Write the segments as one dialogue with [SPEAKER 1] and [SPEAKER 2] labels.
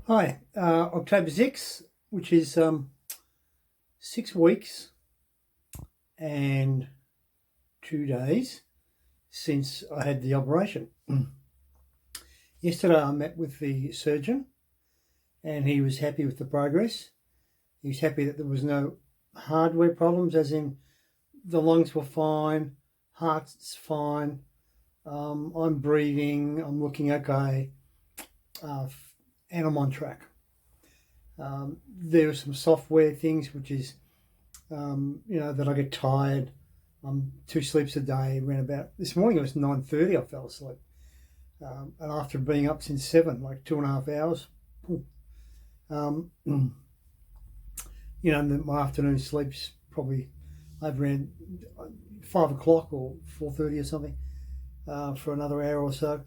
[SPEAKER 1] Hi, October 6th, which is 6 weeks and 2 days since I had the operation. Yesterday I met with the surgeon and he was happy with the progress. He was happy that there was no hardware problems, as in the lungs were fine, heart's fine, I'm breathing, I'm looking okay, and I'm on track. There are some software things, which is, that I get tired. I'm 2 sleeps a day. Around about this morning, it was 9:30. I fell asleep, and after being up since 7, like 2.5 hours. Um, and my afternoon sleeps probably over around 5 o'clock or 4:30 or something, for another hour or so.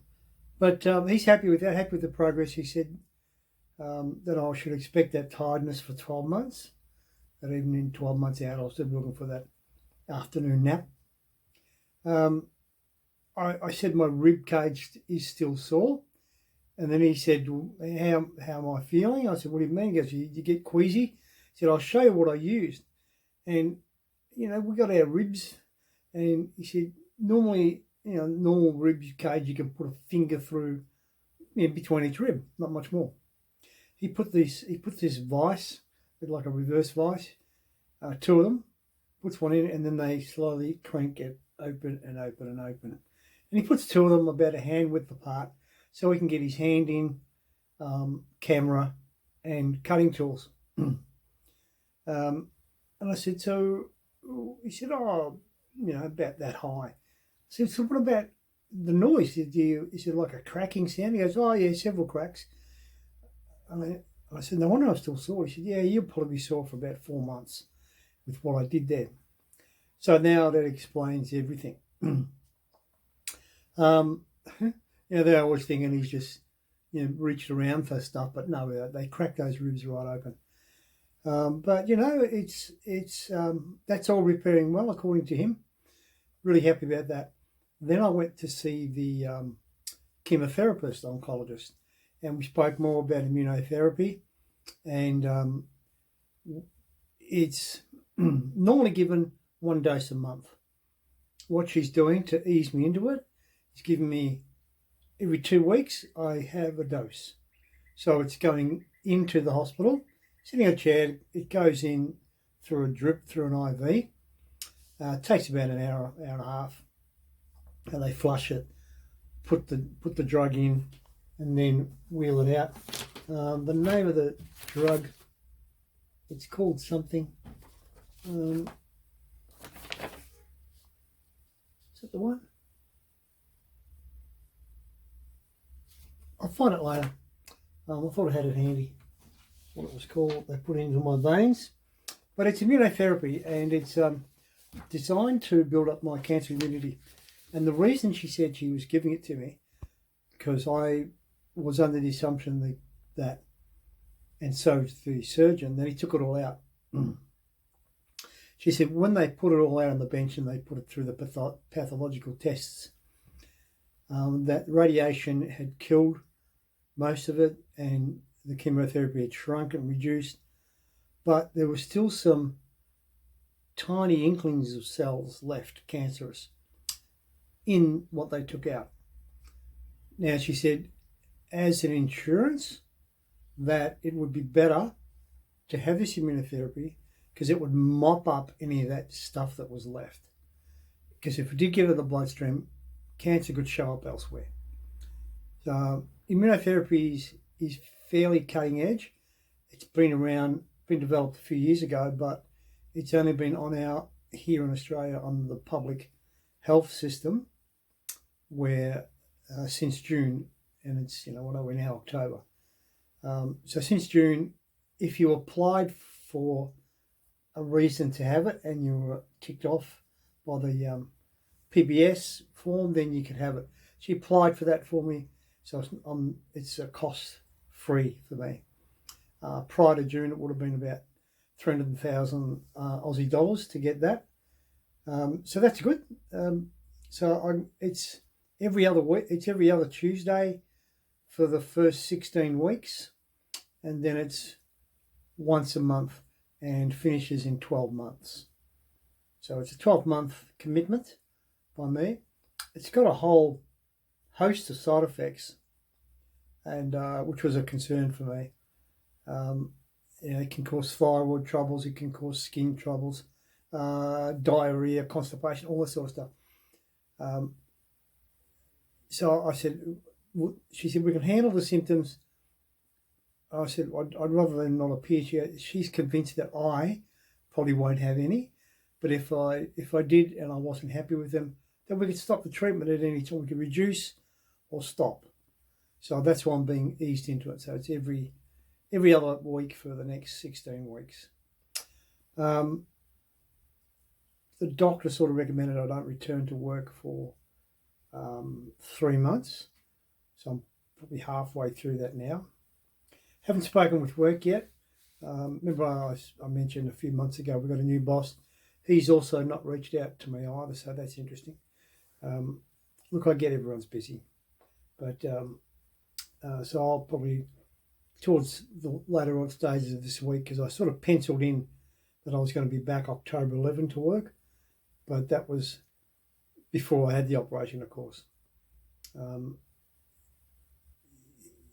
[SPEAKER 1] But he's happy with that. Happy with the progress. He said that I should expect that tiredness for 12 months. That even in 12 months out, I'll still be looking for that afternoon nap. I said my rib cage is still sore. And then he said, well, how am I feeling? I said, what do you mean? He goes, you get queasy? He said, I'll show you what I used. And, we got our ribs. And he said, normally, normal rib cage, you can put a finger through between each rib, not much more. He put this vice, like a reverse vice, two of them, puts one in, and then they slowly crank it open and open and open. And he puts two of them about a hand width apart so he can get his hand in, camera, and cutting tools. And I said, so he said, about that high. I said, so what about the noise? Is it like a cracking sound? He goes, oh yeah, several cracks. I said, no wonder I'm still sore. He said, yeah, you'll probably be sore for about 4 months with what I did there. So now that explains everything. They're always thinking he's just, reached around for stuff, but no, they crack those ribs right open. But it's that's all repairing well, according to him. Really happy about that. Then I went to see the chemotherapist oncologist, and we spoke more about immunotherapy, and it's normally given 1 dose a month. What she's doing to ease me into it is giving me every 2 weeks I have a dose. So it's going into the hospital, sitting in a chair, it goes in through a drip, through an IV. It takes about an hour and a half, and they flush it, put the drug in, and then wheel it out. The name of the drug, it's called something. Is that the one? I'll find it later. I thought I had it handy, what it was called. They put it into my veins. But it's immunotherapy, and it's designed to build up my cancer immunity. And the reason she said she was giving it to me, because I was under the assumption that, and so the surgeon, that he took it all out. She said when they put it all out on the bench and they put it through the pathological tests, that radiation had killed most of it, and the chemotherapy had shrunk and reduced, but there were still some tiny inklings of cells left, cancerous, in what they took out. Now, she said, as an insurance, that it would be better to have this immunotherapy because it would mop up any of that stuff that was left. Because if it did get into the bloodstream, cancer could show up elsewhere. So immunotherapy is fairly cutting edge. It's been developed a few years ago, but it's only been here in Australia on the public health system, where since June, and it's we're now October. So since June, if you applied for a reason to have it and you were ticked off by the PBS form, then you could have it. She applied for that for me, so it's a cost free for me. Prior to June, it would have been about 300,000 Aussie dollars to get that. So that's good. It's every other week. It's every other Tuesday for the first 16 weeks, and then it's once a month and finishes in 12 months. So it's a 12-month commitment by me. It's got a whole host of side effects, and which was a concern for me. It can cause thyroid troubles, it can cause skin troubles, diarrhea, constipation, all this sort of stuff. So I said, she said, we can handle the symptoms. I said, I'd rather than not appear. She's convinced that I probably won't have any, but if I did and I wasn't happy with them, then we could stop the treatment at any time. We could reduce or stop. So that's why I'm being eased into it. So it's every other week for the next 16 weeks. The doctor sort of recommended I don't return to work for 3 months. So I'm probably halfway through that now. Haven't spoken with work yet. Remember I mentioned a few months ago we got a new boss. He's also not reached out to me either, so that's interesting. Look, I get everyone's busy. But so I'll probably, towards the later on stages of this week, because I sort of penciled in that I was going to be back October 11 to work, but that was before I had the operation, of course.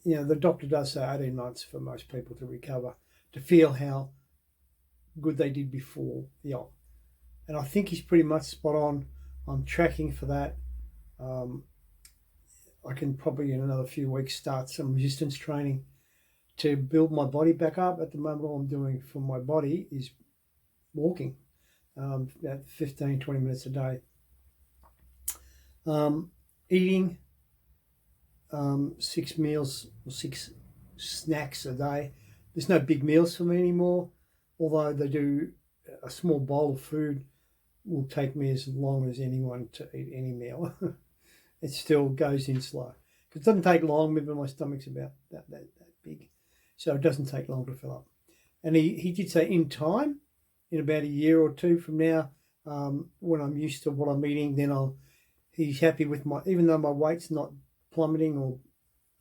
[SPEAKER 1] The doctor does say 18 months for most people to recover, to feel how good they did before the op. And I think he's pretty much spot on. I'm tracking for that. I can probably in another few weeks start some resistance training to build my body back up. At the moment, all I'm doing for my body is walking, about 15, 20 minutes a day. Eating 6 meals or 6 snacks a day. There's no big meals for me anymore, although they do. A small bowl of food will take me as long as anyone to eat any meal. It still goes in slow because it doesn't take long. Remember, my stomach's about that big, so it doesn't take long to fill up. And he did say in time, in about a year or two from now, when I'm used to what I'm eating, then he's happy with even though my weight's not plummeting or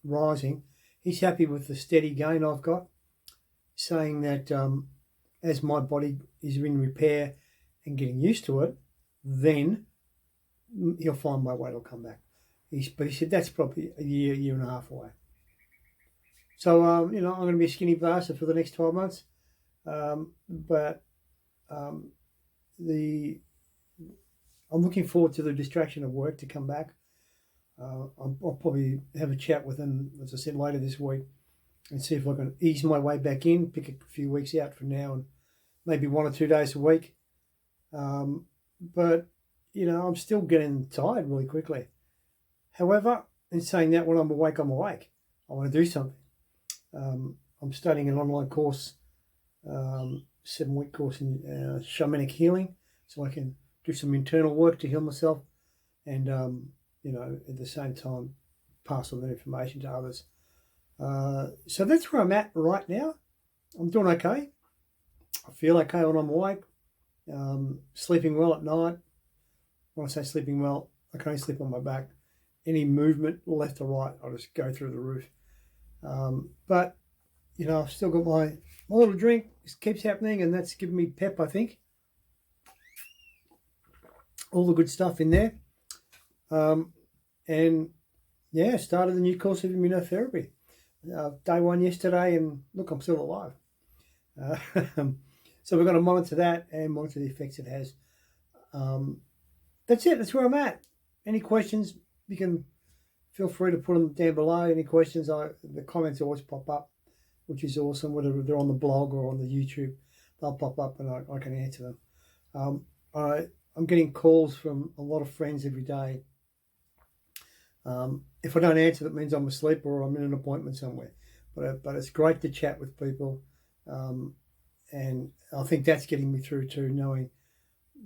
[SPEAKER 1] rising, he's happy with the steady gain I've got, saying that as my body is in repair and getting used to it, then he'll find my weight will come back. But he said that's probably a year and a half away. So, I'm going to be a skinny bastard for the next 12 months. I'm looking forward to the distraction of work to come back. I'll probably have a chat with him, as I said, later this week and see if I can ease my way back in, pick a few weeks out from now and maybe 1 or 2 days a week. But, I'm still getting tired really quickly. However, in saying that, when I'm awake, I'm awake. I want to do something. I'm studying an online course, 7-week course in shamanic healing, so I can do some internal work to heal myself and, at the same time, pass on that information to others. So that's where I'm at right now. I'm doing okay. I feel okay when I'm awake. Sleeping well at night. When I say sleeping well, I can only sleep on my back. Any movement, left or right, I'll just go through the roof. But, I've still got my little drink. It keeps happening, and that's giving me pep, I think. All the good stuff in there. Started the new course of immunotherapy. Day 1 yesterday, and look, I'm still alive. So we're going to monitor that and monitor the effects it has. That's it. That's where I'm at. Any questions, you can feel free to put them down below. Any questions, the comments always pop up, which is awesome. Whether they're on the blog or on the YouTube, they'll pop up and I can answer them. I'm getting calls from a lot of friends every day. If I don't answer, that means I'm asleep or I'm in an appointment somewhere. But it's great to chat with people. And I think that's getting me through too, knowing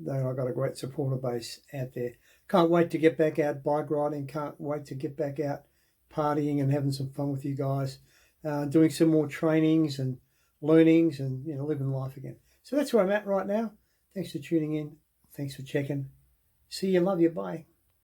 [SPEAKER 1] that I've got a great supporter base out there. Can't wait to get back out bike riding. Can't wait to get back out partying and having some fun with you guys. Doing some more trainings and learnings and, living life again. So that's where I'm at right now. Thanks for tuning in. Thanks for checking. See you. Love you. Bye.